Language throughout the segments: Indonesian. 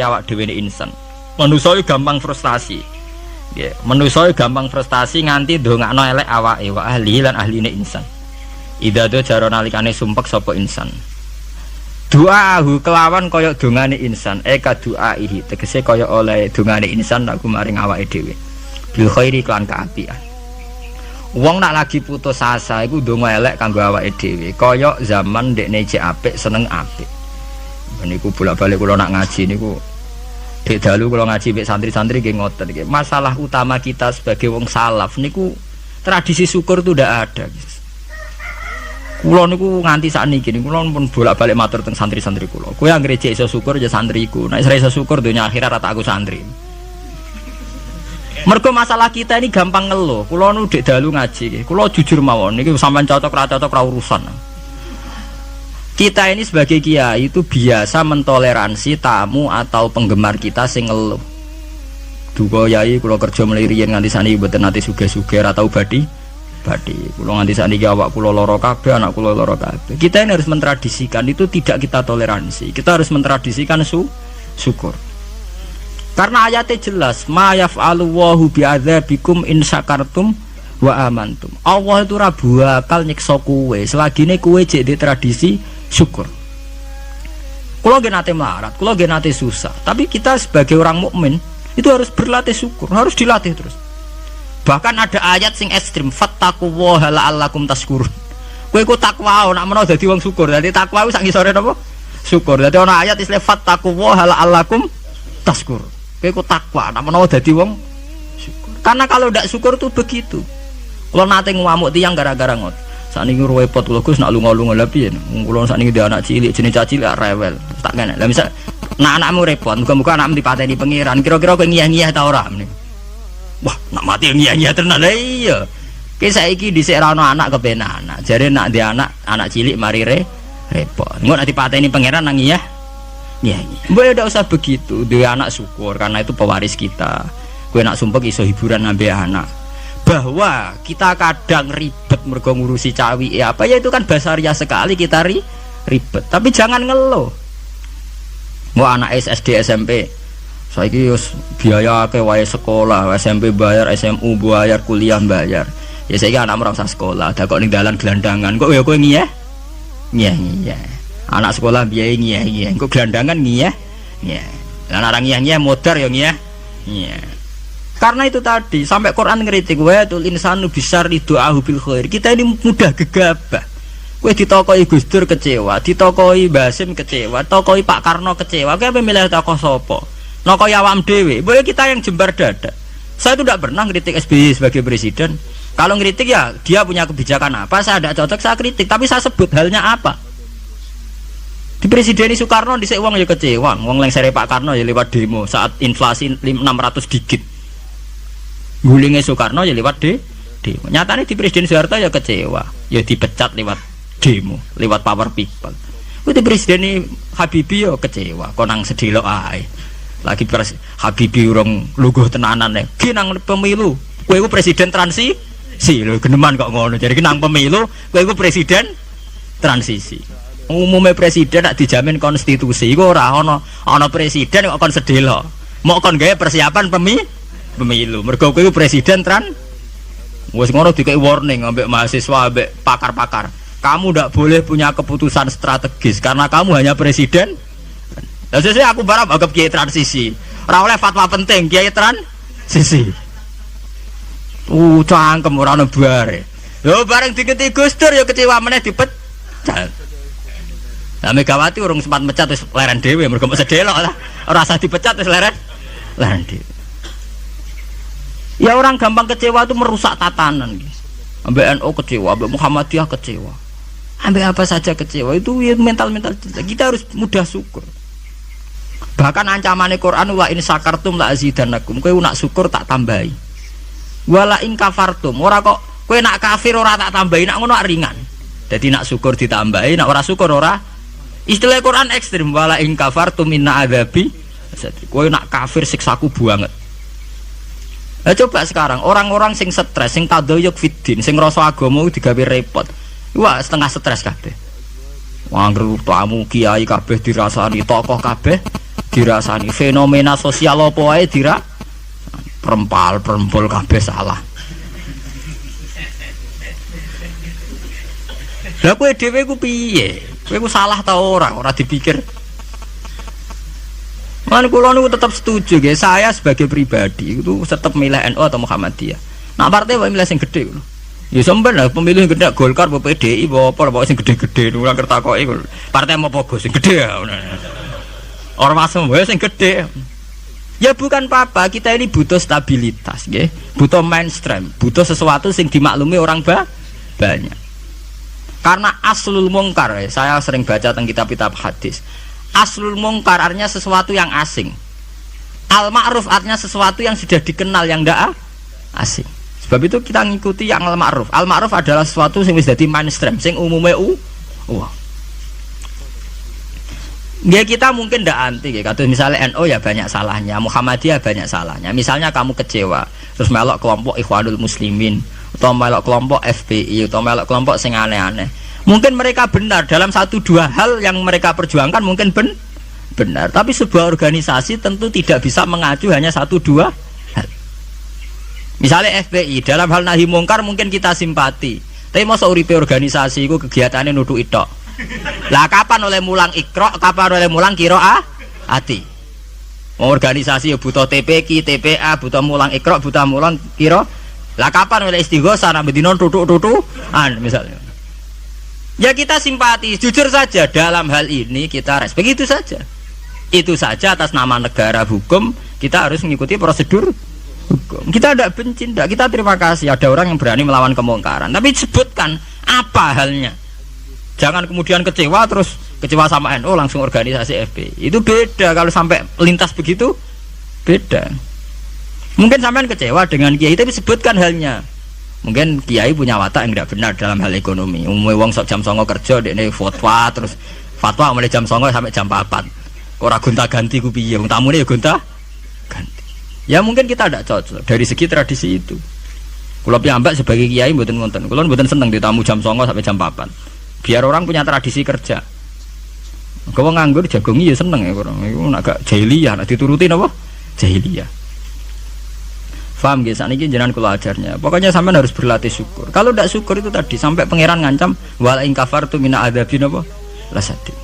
awak dhewe insan. Manusa gampang frustasi. Nggih, manusa gampang frustasi nganti ndongakno elek awake wa ahli lan ahline insan. Idza do jaro nalikane sumpek sapa insan. Doahu kelawan kaya dongane insan, ka doaihi tegese kaya oleh dongane insan aku maring awake dhewe. Bil khairi klan kaapian. Wong nak lagi putus asa iku ndonga elek kanggo awake dhewe, kaya zaman ndekne cek apik seneng apik. Niku bolak-balik kula nak ngaji niku dek dalu kula ngaji mek santri-santri nggih ngoten iki. Masalah utama kita sebagai wong salaf niku tradisi syukur itu ndak ada. Kula niku nganti sakniki niku kula pun bolak-balik matur teng santri-santri kula. Kowe anggere cek iso syukur ya santriku. Nek ora iso syukur donya akhirat rata aku santri. Mergo masalah kita ini gampang ngeluh. Kula nu dek dalu ngaji. Kula jujur mawon niki sampean cocok ra urusan. Kita ini sebagai kiai itu biasa mentoleransi tamu atau penggemar kita sing ngeluh. Duka yai kula kerja mliriyen nganti saniki mboten nate sugih-sugih atau badi. Kula nganti saniki awak kula lara kabeh, anak kula lara kabeh. Kita ini harus mentradisikan itu tidak kita toleransi. Kita harus mentradisikan syukur. Karena ayatnya jelas, ma yaf'alu Allahu bi'adzabikum in syakartum wa amantum. Allah itu ora bakal nyiksa kowe selagine kowe jek di tradisi syukur. Kalau nggih nate melarat, kalau nggih nate susah, tapi kita sebagai orang mukmin itu harus berlatih syukur, harus dilatih terus. Bahkan ada ayat sing ekstrim, fattaqullaha la'allakum tashkurun. Kowe iku takwa nek menawa dadi wong syukur. Dadi takwa wis sak ngisore napa? Syukur. Dadi ana ayat istilah fattaqullaha la'allakum tashkurun. Kowe iku takwa nek menawa dadi wong syukur. Karena kalau ndak syukur tuh begitu. Kalau nate ngamuk tiyang gara-gara ngot. Sakniki repot kula Gus nak lunga-lunga lha piye. Kula sakniki ndek anak cilik, jenenge cilik rewel. Tak kene. Lah misal nak anakmu repot, muga-muga anakmu dipateni pangeran. Kira-kira kowe ngiyah-ngiyah ta ora meniki. Wah, nak mati ngiyah-ngiyah tenan. Lah iya. Ki saiki dhisik ra ono anak kepen anak. Jare nak ndek anak cilik mari repot. Engko nek dipateni pangeran nang ngiyah. Ngiyah. Mbok ndak usah begitu. Duwe anak syukur karena itu pewaris kita. Kowe nak sumpek iso hiburan nambah anak. Bahwa kita kadang ribet mergo ngurusi cawi apa ya itu kan basaria sekali kita ribet, tapi jangan ngeluh. Wah anak SD SMP saiki wis biaya akeh wae sekolah, SMP bayar, SMU bayar, kuliah bayar. Ya saiki anak ora usah sekolah, dak kok ning dalan gelandangan kok ya kowe ngiyeh. Ngiyeh. Anak sekolah biaya ngiyeh. Kok gelandangan ngiyeh. Lan orang ngiyeh modar ya ngiyeh. Karena itu tadi sampai Quran ngeritik wa tul insanu bisyarri du'ahu bil khair. Kita ini mudah gegabah. Kowe ditokoi Gus Dur kecewa, ditokoi Basim kecewa, tokoi Pak Karno kecewa. Kowe milih tokoh sapa? Nokoi awam dhewe. Boleh kita yang jembar dada. Saya itu tidak pernah ngeritik SBY sebagai presiden. Kalau ngeritik ya dia punya kebijakan apa, saya tidak cocok saya kritik, tapi saya sebut halnya apa. Di Presiden Soekarno dhisik wong ya kecewa. Wong lengsere Pak Karno ya lewat demo saat inflasi 600 digit. Gulingnya Soekarno ya lewat demo. Nyatanya di Presiden Soeharto ya kecewa, ya dipecat lewat demo, lewat power people. Di Presiden Habibie ya kecewa, konang sedilok ae. Lagi Habibie urung luguh tenanan nek nang pemilu. Kowe iku presiden transisi. Lho geneman kok ngono. Jadi nang pemilu kowe iku presiden transisi. Umumnya presiden nak dijamin konstitusi iku ora ana presiden kok kon sedelok. Mau kon gawe persiapan pemilu mergo kowe presiden wis ngono dikei warning ambek mahasiswa ambek pakar-pakar. Kamu ndak boleh punya keputusan strategis karena kamu hanya presiden. Lah sesuk aku barang anggap kiai transisi. Ora oleh fatwa penting kiai transisi. Cangkem ora ono bare. Lho bareng diketi Gus Dur ya kecewa meneh dipecat. Lah Megawati urung sempat mecat wis leren dhewe mergo mok sedelok lah. Ora usah dipecat wis leren dhewe. Ya orang gampang kecewa itu merusak tatanan. Ambek NU kecewa, ambek Muhammadiyah kecewa. Ambek apa saja kecewa itu ya mental-mental kita harus mudah syukur. Bahkan ancamannya Quran la in syakartum la azidannakum. Kowe nak syukur tak tambahi. Wala in kafartum. Ora kok kowe nak kafir ora tak tambahi, nak ngono ringan. Jadi nak syukur ditambahi, nak ora syukur ora. Istilah Quran ekstrim wala in kafartum inna adzabi. Kowe nak kafir siksaku banget. Nah, coba sekarang orang-orang sing stres, sing tadoyuk fiddin, sing rasa agama digawe repot. Wah, setengah stres kabeh. Wong tamu kiai kabeh dirasani, tokoh kabeh dirasani fenomena sosial apa wae perempol kabeh salah. Lah kowe dhewe ku piye? Kowe ku salah ta ora dipikir. Man kula niku tetap setuju nggih, saya sebagai pribadi itu tetap milih NU atau Muhammadiyah. Nak partai wae milih sing gedhe ngono. Ya sampean lah pemilih gede Golkar apa PDI apa sing gede-gede ora kertakoki partai apa sing gede ya. Ora masem wae sing gede. Ya bukan apa-apa, kita ini butuh stabilitas nggih, butuh mainstream, butuh sesuatu sing dimaklumi orang banyak. Karena aslul mungkar, saya sering baca tentang kitab-kitab hadis. Aslul mungkar artinya sesuatu yang asing. Al ma'ruf artinya sesuatu yang sudah dikenal yang ndak asing. Sebab itu kita ngikuti yang al ma'ruf. Al ma'ruf adalah sesuatu yang wis dadi mainstream, sing umume ya kita mungkin ndak anti kados misalnya NU ya banyak salahnya, Muhammadiyah banyak salahnya. Misalnya kamu kecewa terus melok kelompok Ikhwanul Muslimin atau melok kelompok FPI atau melok kelompok sing aneh-aneh. Mungkin mereka benar dalam 1-2 hal yang mereka perjuangkan, mungkin benar. Tapi sebuah organisasi tentu tidak bisa mengacu hanya 1-2 hal. Misalnya FPI dalam hal nahi mungkar mungkin kita simpati. Tapi masa uripe organisasi itu kegiatannya nuduh itok. Lah kapan oleh mulang Iqra, kapan oleh mulang qiraati. Organisasi butuh TPQ, TPA, butuh mulang Iqra, butuh mulang qira. Lah kapan oleh istighosah nambah dino tutuk-tutukan misalnya. Ya kita simpati, jujur saja dalam hal ini kita respect, itu saja. Itu saja atas nama negara hukum kita harus mengikuti prosedur hukum. Kita tidak benci, tidak, kita terima kasih ada orang yang berani melawan kemungkaran. Tapi sebutkan apa halnya. Jangan kemudian kecewa terus kecewa sama NU langsung organisasi FPI. Itu beda, kalau sampai lintas begitu beda. Mungkin sampean kecewa dengan kiai tapi sebutkan halnya. Mungkin kiai punya watak yang tidak benar dalam hal ekonomi. Umumnya wong sok jam 09.00 kerja dekne fatwa terus fatwa mulai jam 09.00 sampai jam 4. Ora gonta-ganti ku piye? Wong tamune ya gonta-ganti. Ya mungkin kita tidak cocok dari segi tradisi itu. Kula piyambak sebagai kiai mboten wonten. Kula mboten seneng ditamu jam 09.00 sampai jam 4. Biar orang punya tradisi kerja. Kau nganggur jagongi ya seneng ya orang. Iku nak gak jahiliyah, nak dituruti napa? Jahiliyah. Faham guys, ini jenengan kula ajarnya. Pokoknya sampean harus berlatih syukur. Kalau tidak syukur itu tadi sampai pangeran ngancam wala in kafartu mina adzabin apa? Lasadi.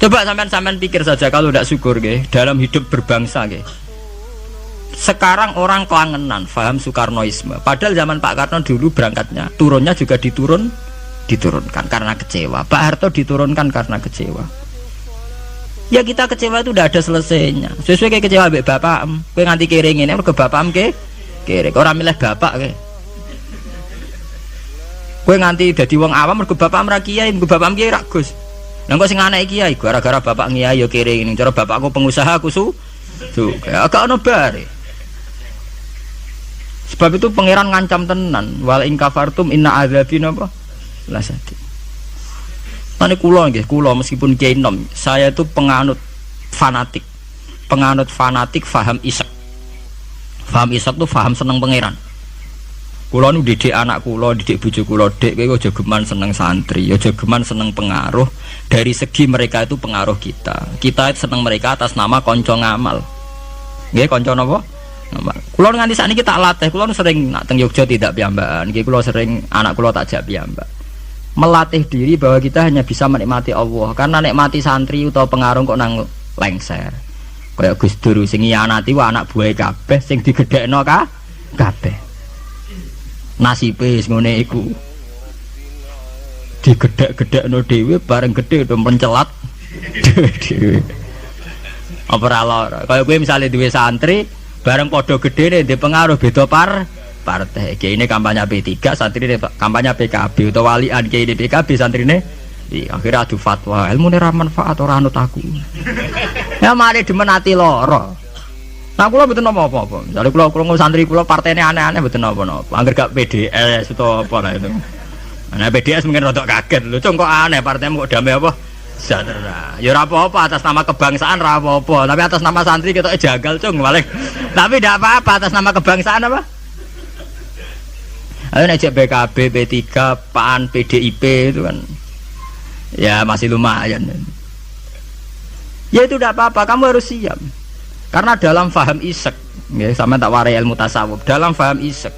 Coba sampean pikir saja kalau tidak syukur nggih dalam hidup berbangsa nggih. Sekarang orang kelangenan paham Soekarnoisme. Padahal zaman Pak Karno dulu berangkatnya turunnya juga diturunkan karena kecewa. Pak Harto diturunkan karena kecewa. Ya kita kecewa itu udah ada selesainya. Sesuai kayak kecewa mbek bapak, kowe nganti kering ngene mergo bapakmu kere. Ora milih bapak kowe. Kowe nganti dadi wong awam mergo bapakmu ra kiai, mergo bapakmu kiai ra Gus. Lah kok sing anake kiai gara-gara bapak kiai ya kere ngene. Cara bapakku pengusaha aku agak ono bare. Sebab itu pangeran ngancam tenan, wal in kafartum inna adzabin apa? Lasati. Mane kula nggih, kula meskipun kiai nom, saya itu penganut fanatik faham isak. Faham isak tuh faham seneng pangeran. Kula nu didik anak kula, didik bojo kula, Dek kowe aja geman seneng santri, aja geman seneng pengaruh. Dari segi mereka itu pengaruh kita. Kita seneng mereka atas nama kanca ngamal. Nggih, kanca napa? Ngamal. Kula nganti sakniki tak latih, kula sering nak teng Yogya tidak piyambakan. Nggih kula sering anak kula tak jak piyambak. Melatih diri bahwa kita hanya bisa menikmati Allah, karena nikmati santri atau pengaruh kok nang lengser. Kayak Gus Dur sing nyianati wa anak buah kabeh sing digedhekno kabeh. Nasibe wis ngene iku. Digedhek-gedhekno dhewe bareng gedhe do mencelat dhewe. Apa ora lara. Kaya kowe misale duwe santri bareng padha gedhene ndek pengaruh beda partai. Kiai ini kampanye P3, santri ini kampanye PKB atau walian kiai ini PKB, santri ini akhirnya adu fatwa ilmu ini manfaat orang anut aku. Ya mari dimenati loro. Nah kula mboten apa-apa. Misalnya kula santri kula partene aneh-aneh mboten apa-apa. Angger gak PDS atau apa lah itu. Nah PDS mungkin rodok kaget lho, kok aneh partaimu kok damai apa? Sejahtera. Ya ora apa-apa atas nama kebangsaan ora apa-apa, tapi atas nama santri ketoke jagal cung paling. Tapi ndak apa-apa atas nama kebangsaan apa? Ayo ngajak PKB, P3, PAN, PDIP itu kan ya masih lumayan. Ya itu tidak apa-apa, kamu harus siap. Karena dalam faham isek, ya, sama tak warai ilmu tasawuf. Dalam faham isek,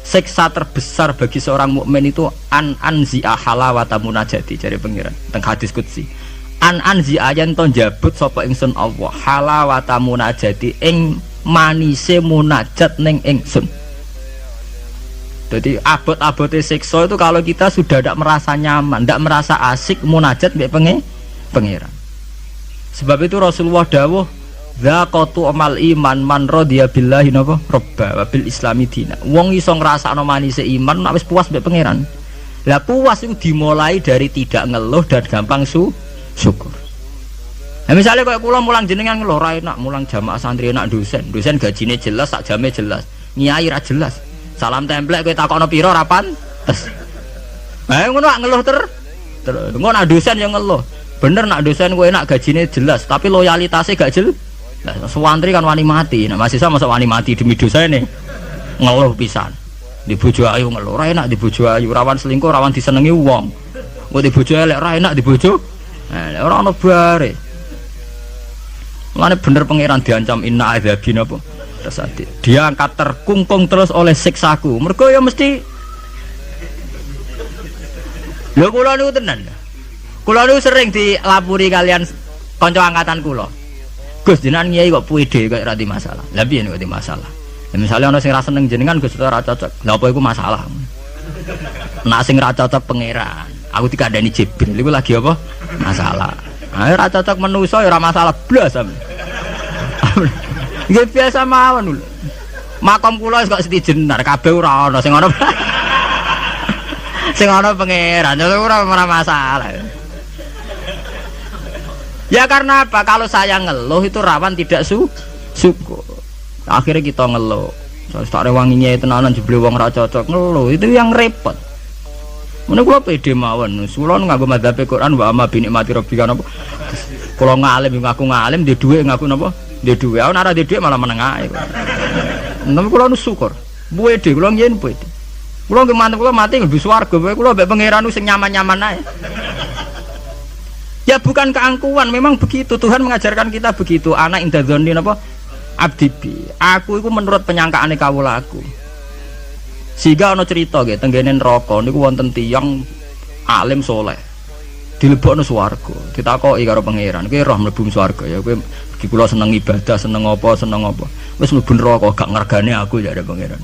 siksa terbesar bagi seorang mukmin itu anzi'a halawata munajati, dari pengiran teng hadis qudsi. Anzi'a yen to njabut sapa ingsun Allah halawata munajati ing manise munajat ning ingsun. Jadi abot-abote siksa itu kalau kita sudah tidak merasa nyaman, tidak merasa asik munajat mbek pengiran. Sebab itu Rasulullah dawuh dzaqatu amal iman man radhiya billahi napa robba wa bil islami dina. Wong iso ngrasakno manise iman nek wis puas mbek pangeran. Lah puas itu dimulai dari tidak ngeluh dan gampang syukur. Nah, misalnya kayak kula mulang jenengan ngeluh ra enak, mulang jamaah santri enak dosen gajine jelas, sak jame jelas. Nyai ra jelas. Salam templek kowe takokno pira ra pantes. Lah ngono ngeluh ngono nak dosen yang ngeluh. Bener nak dosen gue enak gajinya jelas, tapi loyalitasnya gak jelas. Nah, sewantri kan wani mati. Nah, mahasiswa masa wani mati demi dosa ini ngeluh pisan. Di bojo ayu ngeluh, ra enak di bojo ayu, rawan selingkuh, rawan disenengi wong. Kok di bojo elek ra enak di bojo. Nah, ora ono bare. Mulane bener pangeran diancam inna adzabi napa? Tersati. Dia angkat terkungkung terus oleh siksaku. Mergo ya mesti lho kula niku tenan. Kula niku sering dilapuri kalian kanca angkatan kula. Gus jenengan kiai kok puede kok ora di masalah. Lah piye nek di masalah? Ya misale ana sing ra seneng jenengan Gus ora cocok. Lah apa iku masalah? Nek sing ra cocok pangeran, aku dikandani Jibril iku lagi apa? Masalah. Ah ora cocok manusa ya ora masalah blas. Nggih biasa mawon lho. Makom kula kok setijenar kabeh ora ana sing ana. Sing ana pangeran ora masalah. Ya karena apa? Kalau saya ngeluh itu rawan tidak syukur. Akhirnya kita ngeluh. Terus tak rewanginya tenanan jebule wong ra cocok ngeluh. Itu yang repot. Mun kula pede mawon. Kula nganggo madzhab Quran wa amma bi nikmati rabbika napa. Kula ngalim ngaku ngalim di dhuwit ngaku napa? Di dhuwit. Ana ora di dhuwit malah meneng ae. Nang kula nu syukur. Pede kula yen pede. Kula nggih mantep kula mati lebih swarga. Kula mbek pangeran sing nyaman-nyaman ae. Ya bukan keangkuhan, memang begitu. Tuhan mengajarkan kita begitu. Anak inda dzonni napa? Abdibi. Aku itu menurut penyangkaane kawula aku. Sehingga ana cerita nggih tenggene neraka niku wonten tiyang alim saleh. Dilebokno swarga. Ditakoki karo pangeran, "Kowe roh mlebu swarga ya kowe iki kula seneng ibadah, seneng apa? Wis mlebu neraka gak ngergane aku ya ada pangeran."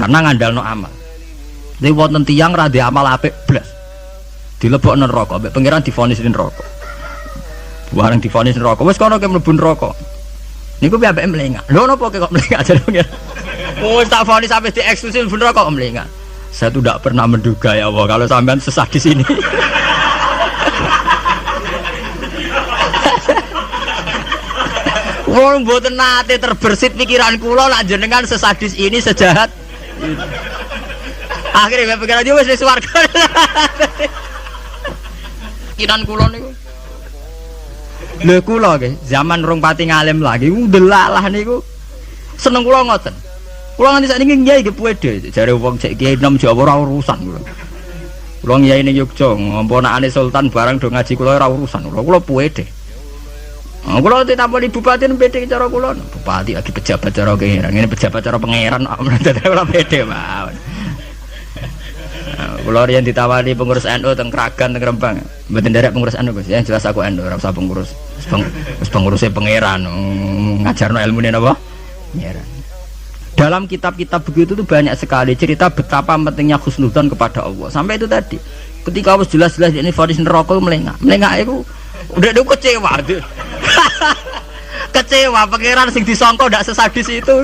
Karena ngandalno amal. Dene wonten tiyang ra ndek amal apik blas. Dilebokno neraka, mbek pangeran divonis neraka. Bareng divonis neraka, wis kono ke mlebu neraka. Niku piye ambek mlengak. Lho napa kok mlengak jare pangeran? Wis tak vonis sampai dieksklusif mlebu neraka kok mlengak. Saya tuh tidak pernah menduga ya Allah kalau sampean sesat di sini. Wong mboten nate terbersit pikiran kula lak jenengan sesadis ini sejahat. Akhirnya pikiran dia wis swarga. Kiran kula niku. Lho kula nggih, zaman rong pati ngalim lagi ndelalah niku. Seneng kula ngoten. Kula nganti sakniki nggih nggih puede, jare wong cek kiai nom Jawa ora urusan kula. Kula ngyai ning Yogya, ngomponakane sultan barang do ngaji kula ora urusan. Kula puede. Kula ditaponi bupati pede cara kula. Bupati lagi pejabat cara pangeran, ngene pejabat cara pangeran kula pede mawon. Kula riyen ditawari pengurus NU teng Kragan teng Rembang. Mboten nderek pengurus NU Gus, ya jelas aku NU ora usah pengurus. Wis penguruse pangeran ngajarno ilmune napa? Pangeran. Dalam kitab-kitab begitu tuh banyak sekali cerita betapa pentingnya husnudzon kepada Allah. Sampai itu tadi, ketika harus jelas-jelas ini vonis neraka melengak itu udah kecewa. Kecewa pangeran sing disangka ndak sesadis itu.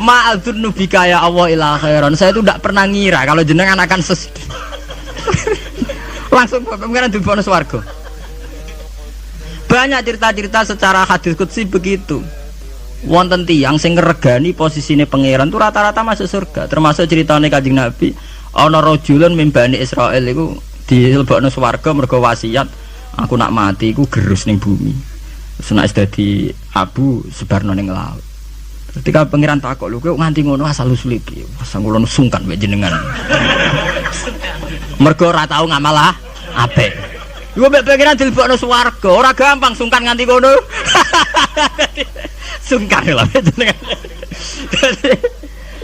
Ma'adzunnu bika ya Allah ila khairan. Saya itu tidak pernah ngira kalau jenengan akan langsung pangeran dibonus warga. Banyak cerita-cerita secara hadis qudsi begitu. Wonten tiyang sing ngregani posisine pangeran itu rata-rata masuk surga. Termasuk ceritane Kanjeng Nabi, ana rajulun min Bani Israil iku dilebokno swarga mergo wasiat, aku nak mati iku gerus ning bumi. Senak dadi abu sebarno ning laut. Ketika pangeran takok lho kowe nganti ngono asal usul iki. Pasang kula sungkan mek jenengan. Mergo ora tau ngamal apik. Gue pengiran dilebokno swarga, ora gampang sungkan nganti kono. Sungkan lho jenengan.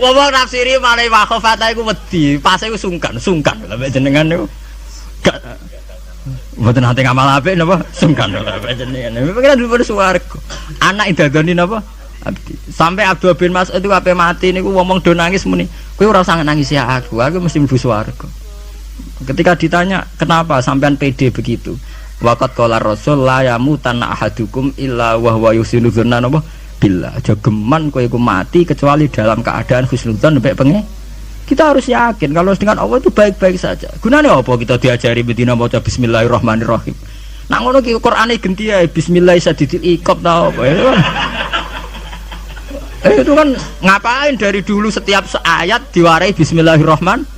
Wong nafsiri malih wakhofata iku wedi, pas iku sungkan lho jenengan niku. Gak mboten nate ngamal apik napa sungkan lho jenengan. Pengiran dilebokno swarga. Anak idadoni napa? Abdi. Sampai Abdul bin Mas'ud itu ape mati niku wong do nangis muni, kowe ora usah nangis ya aku mesti mlebu swarga. Ketika ditanya kenapa sampean pede begitu, waqat qala rasul la yamutanna ahadukum illa wa huwa yusinu dzanna napa billah. Aja geman kowe iku mati kecuali dalam keadaan husnudzon mbek pengen. Kita harus yakin kalau dengan Allah itu baik-baik saja. Gunane apa kita diajari bedina maca bismillahirrahmanirrahim. Nak ngono ki Qur'ane genti ae bismillah sadidil iqab ta apa. Itu kan ngapain dari dulu setiap ayat diwarai bismillahirrahmanirrahim.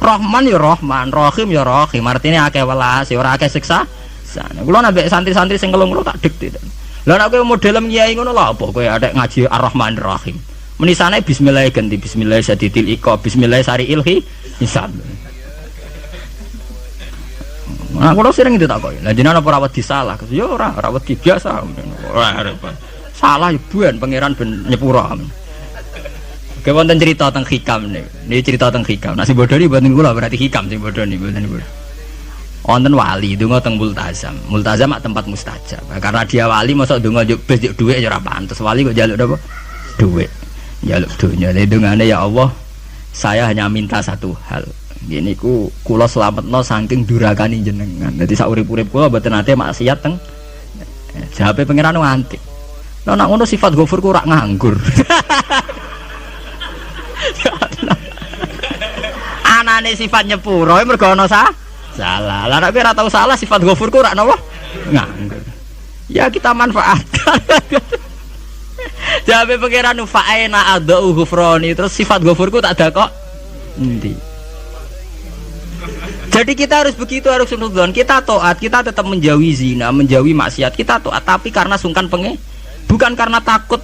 Rahman ya Rahman, Rahim ya Rahim. Artinya akeh welas, ora akeh siksa. Kula nambah santri-santri sing ngelung kula tak dikte. Lah nek kowe model kiai ngono lha apa kowe ada ngaji Ar-Rahmanir Rahim. Menisane bismillah ganti bismillah sadidil iqab, bismillah sariil hisab. Nah, kula sering itu tak kok. Lah jenengan apa rawat disalah? Ya ora rawat biasa. Ora salah ibuan pangeran ben nyepura. Kayak wonten cerita tentang hikam nih. Ini cerita tentang hikam. Nasi bodoh ini buatin gula berarti hikam sih bodoh nih buatin gula. Wonten wali dungo teng multazam. Multazam mak tempat mustajab. Karena dia wali masuk dungo besok duit aja rapaan. Terus wali kok jaluk apa? Duit. Jaluk dunia. Dungane ya Allah, saya hanya minta satu hal. Gini ku kulo selametno saking durakani jenengan. Jadi saurip-urip kulo mboten nate maksiat teng. Jawabe pangeran nganti. Lah nak ngono sifat ghafur ku rak nganggur. Anane sifat nyepuro mergo ana salah. Lah nek ora tau salah sifat ghafur ku rak napa? Nganggur. Ya kita manfaatkan. Jawabe pangeran fa'ina adau ghufrani terus sifat ghafur ku tak ada kok. Endi? Jadi kita harus begitu, harus sunudzon. Kita taat, kita tetap menjauhi zina, menjauhi maksiat. Kita taat tapi karena sungkan bukan karena takut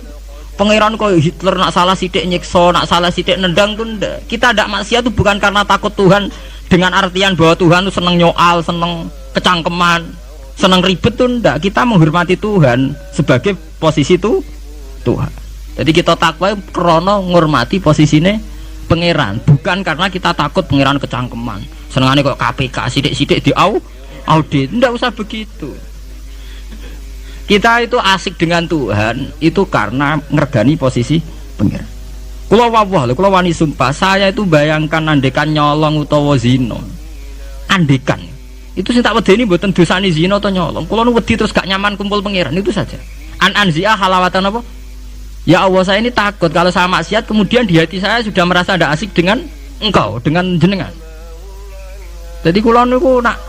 pangeran kok Hitler nak salah sidik nyiksa, nak salah sidik nendang tuh ndak. Kita ndak maksiat itu bukan karena takut Tuhan dengan artian bahwa Tuhan tuh seneng nyoal, seneng kecangkeman, seneng ribet tuh ndak. Kita menghormati Tuhan sebagai posisi itu Tuhan. Jadi kita takwa krana ngurmati posisine pangeran, bukan karena kita takut pangeran kecangkeman. Senengane kok KPK sidik-sidik di audit, ndak usah begitu. Kita itu asik dengan Tuhan itu karena ngergani posisi pangeran. Kula wawah lho, kula wani sumpah, saya itu bayangkan andekan nyolong utawa zina. Andekan. Itu sing tak wedeni mboten dosane zina atau nyolong. Kula nu wedi terus gak nyaman kumpul pangeran itu saja. Anzia halawatan apa? Ya Allah, saya ini takut kalau saya maksiat kemudian di hati saya sudah merasa tidak asik dengan engkau, dengan jenengan. Jadi kula niku nak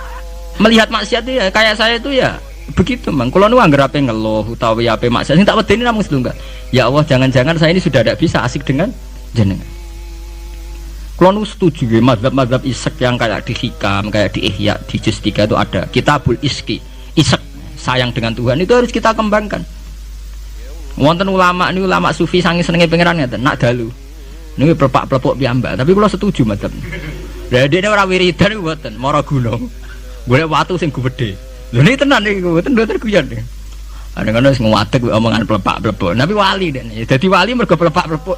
melihat maksiat itu ya kayak saya itu ya begitu mang. Kula nu anggere ape ngeluh utawa ya ape maksiat sing tak wedeni namung setunggal. Ya Allah, jangan-jangan saya ini sudah tidak bisa asik dengan jenengan. Kula nu setuju ya mazhab-mazhab isek yang kayak di Hikam, kayak di Ihya, di Juz 3 itu ada Kitabul Iski. Isek sayang dengan Tuhan itu harus kita kembangkan. Wonten ulama ini ulama sufi sangi senenge pangeran ngeten nak dalu. Niku plepak-plepok piyambak, tapi kula setuju mazhab. Lah dene ora wiridan niku mboten, mara gunung. Golek watu sing gedhe. Lho niki tenan niku mboten guyon. Ana ngono wis ngadeg omongan plepak-plepok. Tapi wali dene. Dadi wali mergo plepak-plepok.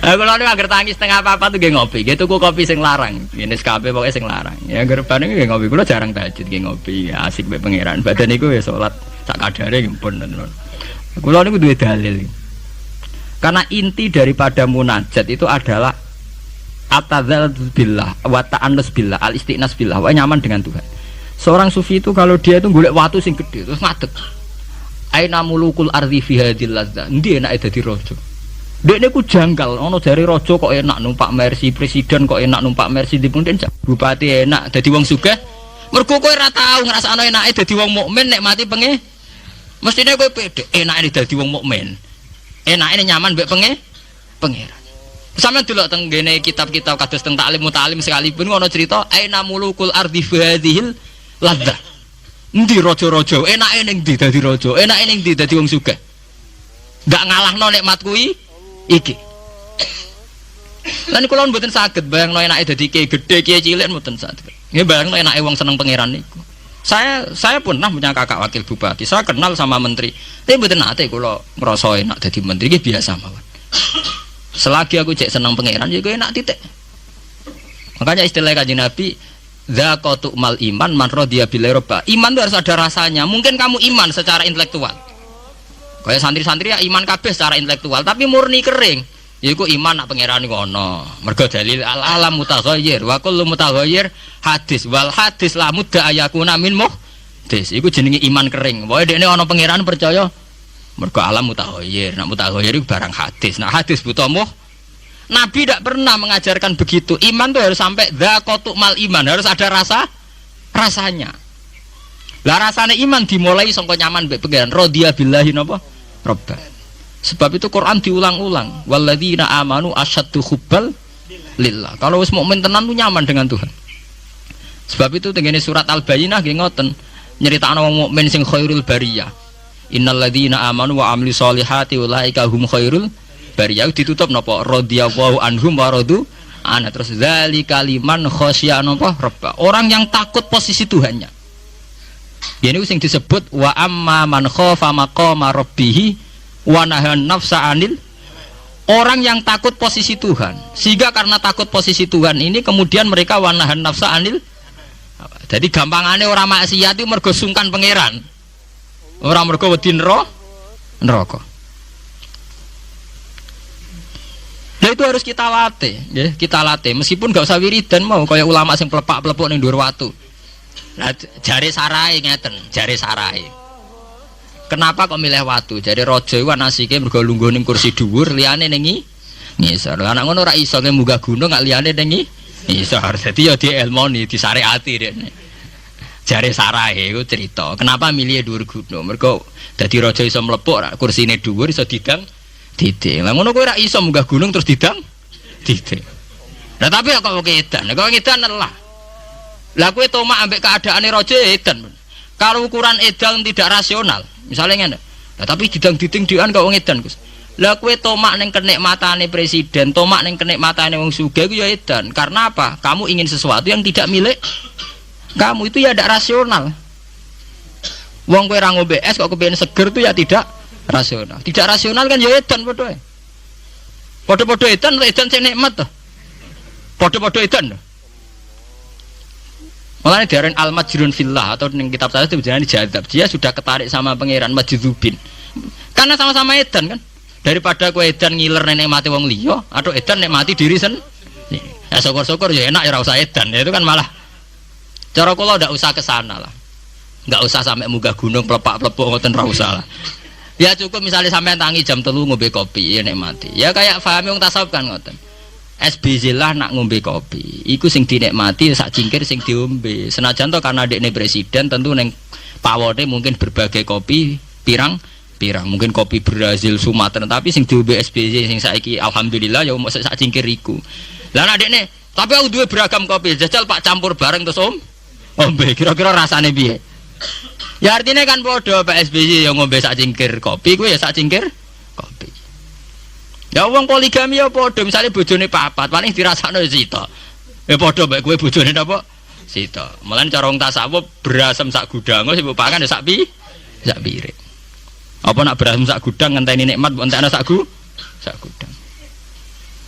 Aku lho nek tangis setengah apa tuh nggih ngopi. Nggih tuku kopi sing larang. Ngene kabeh pokoke sing larang. Ya gerbane nggih ngopi. Kula jarang tahajud nggih ngopi. Asik mek pangeran. Badan niku ya salat sak kadare nggih pun. Kula niku duwe dalil. Karena inti daripada munajat itu adalah atadzal billah wa ta'annus billah, al-istiqnas billah, wa nyaman dengan Tuhan. Seorang sufi itu kalau dia itu golek watu sing gede terus ngadeg. Aina mulukul ardi fi hadhil ladzah. Endi enake dadi raja? Dekne ku janggal, ana jare raja kok enak numpak Mercy, presiden kok enak numpak Mercy, dipun bupati enak dadi wong sugih. Mergo kowe ora tau ngrasakno enake dadi wong mukmin nek mati penge. Mestine kowe pede enake dadi wong mukmin. Enake nyaman mbek pangeran. Sampeyan delok teng ngene kitab-kitab kados teng taklim mutalim sekalipun ana cerita aina mulukul ardi hadhil ladzah. Endi raja-raja enake ning ndi dadi raja? Enake ning ndi dadi wong sugih? Ndak ngalahno nikmat kuwi iki. Lan kula mboten saged bayangno enake dadi kiai gedhe kiai cilik mboten saged. Nggih bayangno enake wong seneng pangeran niku. Saya pernah punya kakak wakil bupati. Saya kenal sama menteri. Tapi mboten nate kula ngrasa enak dadi menteri nggih biasa mawon. Selagi aku cek seneng pangeran ya kowe enak titik. Makanya istilah Kanjeng Nabi dzaqatu mal iman man radiya billahi robba. Iman itu harus ada rasanya. Mungkin kamu iman secara intelektual. Kayak santri-santri ya iman kabeh secara intelektual, tapi murni kering. Yaiku iman nak pangeran iku ana. Mergo dalil al-alam mutaghayyir wa kullu mutaghayyir hadis wal hadis la mudda ayakuna min muhdis. Iku jenenge iman kering. Pokoke dekne ana pangeran percaya mergo alam mutaghayyir. Nak mutaghayyir iku barang hadis. Nak hadis buta Nabi tidak pernah mengajarkan begitu. Iman tuh harus sampai dzaqatu mal iman, harus ada rasanya. Lah rasane iman dimulai sangka nyaman mbek pangeran. Radhiya billahi napa? Robba. Sebab itu Quran diulang-ulang. Walladzina amanu asyaddu hubbal lillah. Kalau wis mukmin tenan tuh nyaman dengan Tuhan. Sebab itu tengene surat Al-Bayyinah nggih ngoten, nyeritakno wong mukmin sing khairul bariyah. Innalladzina amanu wa amilus solihati ulaika hum khairul bariyah. Ditutup napa? Radhiyallahu anhum wa radu ana. Terus zalika liman khasya napa? Rabb. Orang yang takut posisi Tuhannya. Ini sing disebut wa amma man khafa maqama rabbih wa nahan nafsa anil. Orang yang takut posisi Tuhan, sehingga karena takut posisi Tuhan ini kemudian mereka wa nahan nafsa anil. Jadi gampangane orang maksiat itu mergo sungkan pangeran. Orang mergo wedi neraka. Nah itu harus kita latih, ya, kita latih. Meskipun gak usah wiridan mau kayak ulama sing pelepak-pelepuk ning dhuwur watu. Nah, jare sarai ngeten, jare sarai. Kenapa kok milih watu? Jadi raja iku anasike mergo lungguh ning kursi dhuwur, liyane ning ngisor. Lah nek ngono ora iso munggah gunung gak liyane ning ngisor. Dadi ya dielmoni, disyariati rene. Jare sarahe iku cerita. Kenapa milih dhuwur gunung? Mergo dadi raja iso mlepuk kursine dhuwur iso didang titik. Lah ngono kowe ora iso munggah gunung terus didang titik. Lah tapi kok edan. Kok edan lah. Lah kowe tomak ambek keadaane raja edan. Kalau ukuran edan tidak rasional, misalnya ngene. Lah tapi didang-diding dian kok wong edan, Gus. Lah kowe tomak ning kenikmatane presiden, tomak ning kenikmatane wong sugih iku ya edan. Karena apa? Kamu ingin sesuatu yang tidak milik kamu, itu ya tidak rasional. Wong kowe ra ngombe es kok kepengin seger itu ya tidak rasional. Tidak rasional kan ya edan padha ae. Padha-padha edan sing nikmat to. Padha-padha edan. Makanya diarain al-majrun fillah atau ning kitab saya itu jenenge jadzab. Dia sudah ketarik sama pangeran majdzubin. Karena sama-sama edan kan. Daripada kowe edan ngiler nek mati wong liya atau edan nek mati diri sen. Ya syukur-syukur ya enak ya ora usah edan. Ya, itu kan malah cara kula ndak usah ke sana lah. Ndak usah sampai munggah gunung pelepak-pelepuk ngoten ra usah lah. Ya cukup misalnya sampean tangi jam 3 ngombe kopi ya nek mati. Ya kayak paham wong tasawuf kan ngoten. SBZ lah nak ngombe kopi. Iku sing dinikmati sak cingkir sing diombe. Senajan to karena dekne presiden tentu neng pawone mungkin berbagai kopi pirang mungkin kopi Brazil Sumatera tapi sing diombe SBZ sing saiki alhamdulillah ya mok sak cingkir iku. Lah nak dekne tapi aku duwe beragam kopi. Jajal Pak campur bareng terus ombe kira-kira rasane piye? Ya artinya kan padha Pak SBY yang ngombe sak cingkir kopi kuwi ya sak cingkir kopi. Ya wong poligami ya padha, misale bojone papat, paling dirasakno sita. Ya padha mbek kowe bojone napa? Sita. Mulane cara wong tasawuf berasem sak gudang, sing mbok pangan ya sak piring. Apa nak berasem sak gudang ngenteni nikmat mbok entekno sak gudang.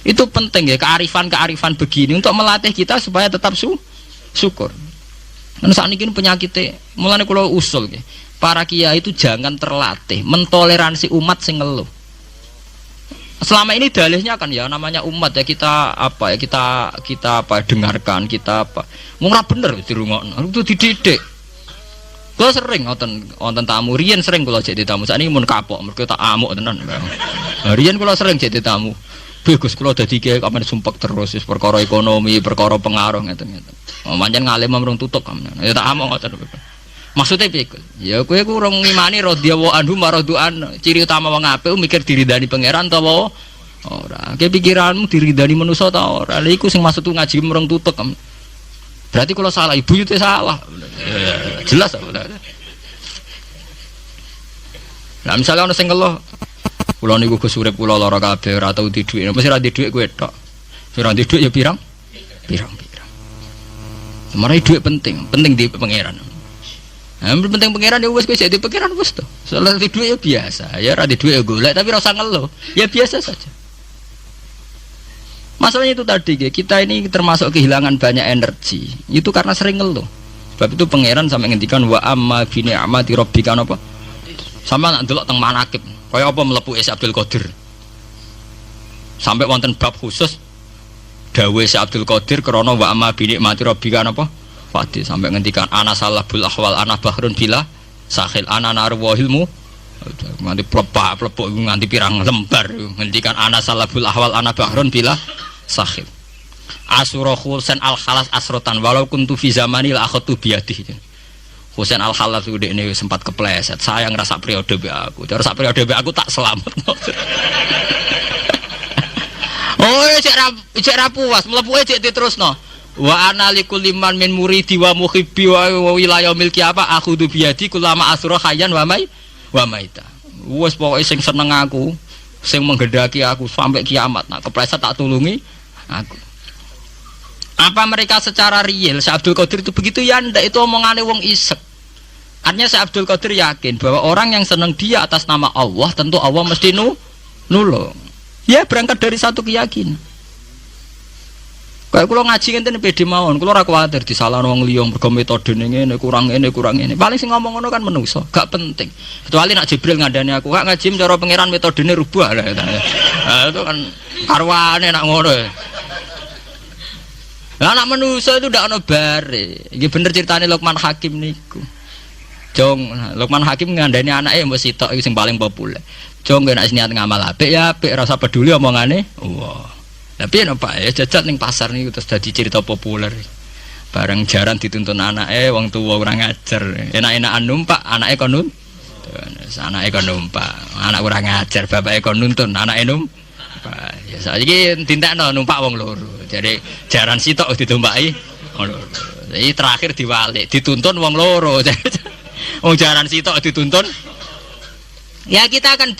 Itu penting ya kearifan begini untuk melatih kita supaya tetap syukur. Nah saat ini penyakitnya, mulane kula usul ya. Para kiai itu jangan terlatih mentoleransi umat sing ngeluh. Selama ini dalihnya kan ya namanya umat ya kita dengarkan kita apa ora bener dirungokno itu dididik. Kula sering wonten tamu riyen sering kula jadi tamu sakniki mun kapok mergo tak amuk tenan. Riyen kula sering jadi tamu. Bagus kula dadi kiai kamen sumpek terus wis perkara ekonomi, perkara pengaruh ngeten-ngeten. Pancen ngalim mrung tutuk kamen. Ya tak amuk ngoten. Maksudnya piye? Ya kowe ku urung ngimani radhiyallahu anhu maradu'an. Ciri utama wong apik mikir diridani pangeran ta apa ora. Ke pikiranmu diridani manusa ta ora. Lha iku sing maksud ngaji mrung tutuk. Berarti kalau salah ibu itu salah. Jelas apa? Nah misalnya ono sing ngeluh kula niku Gus urip kula lara kabeh ora tau di dhuwit. Mesti ra di dhuwit kowe tok. Pirang duit ya pirang. Semarang duit penting di pangeran. Nah, penting pangeran ya wis kowe jadi pangeran wis to. Soal duit ya biasa. Ya ra duit ya golek tapi ora usah ngeluh. Ya biasa saja. Masalahnya itu tadi kita ini termasuk kehilangan banyak energi. Itu karena sering ngeluh. Sebab itu pangeran sampai ngendikan wa amma bi ni'mati rabbika apa? Sama nak delok teng manakib. Kaya apa mlebu Syekh Abdul Qadir. Sampai wonten bab khusus dawuh Syekh Abdul Qadir krana wa amma bi ni'mati rabbika apa? Fati sampai ngendikan ana salahul ahwal ana bahrun bila sahil ana narwahilmu nganti plepok nganti pirang lembar ngendikan ana salahul ahwal ana bahrun bila sahil asura Husain al khalas asrotan walau kuntu fi zamanil akhatu biadih Husain al khalas udah ini sempat kepleset saya ngerasa periode be aku terus periode be aku tak selamat oh cek ra puas mlebu cek diterusno wa ana likulli man min muridi wa muhibbi wa wilayah milki apa aku tu biadi kulama asra khayyan wa maita wis pokoke sing seneng aku sing menggedaki aku sampai kiamat nak kepleset tak tulungi aku apa mereka secara real Syekh Abdul Qadir itu begitu ya ndak itu omongane wong isek artinya Syekh Abdul Qadir yakin bahwa orang yang seneng dia atas nama Allah tentu Allah mesti nulung ya berangkat dari satu keyakinan. Kayak kula ngaji ngenten pede mawon, kula ora kuwatir disalahno wong liya mergo metode ngene kurang ngene. Paling sing ngomong ngono kan menungso, gak penting. Kecuali nak Jibril ngandani aku, gak ngaji cara pangeran metodene rubah lah. Nah, itu kan karwane nak ngono. Lah nak menungso itu ndak ono bare. Iki bener ceritane Luqman Hakim niku. Jong, Luqman Hakim ngandani anake mbok sitok iki sing paling populer. Jong nek niat ngamal apik ya apik rasa peduli omongane. Wah. Tapi ya Pak ya jajat ning pasar nih terus jadi cerita populer. Bareng jaran dituntun anake wong tuwa ora ngajar. Enak-enakan numpak anake kon anake kon numpak. Anak ora ngajar bapake kon nuntun anake numpak. Ya saiki dintekno numpak wong loro. Jadi jaran sitok ditumpaki wong loro. Iki terakhir diwalik dituntun wong loro. Wong jaran sitok dituntun. Ya kita akan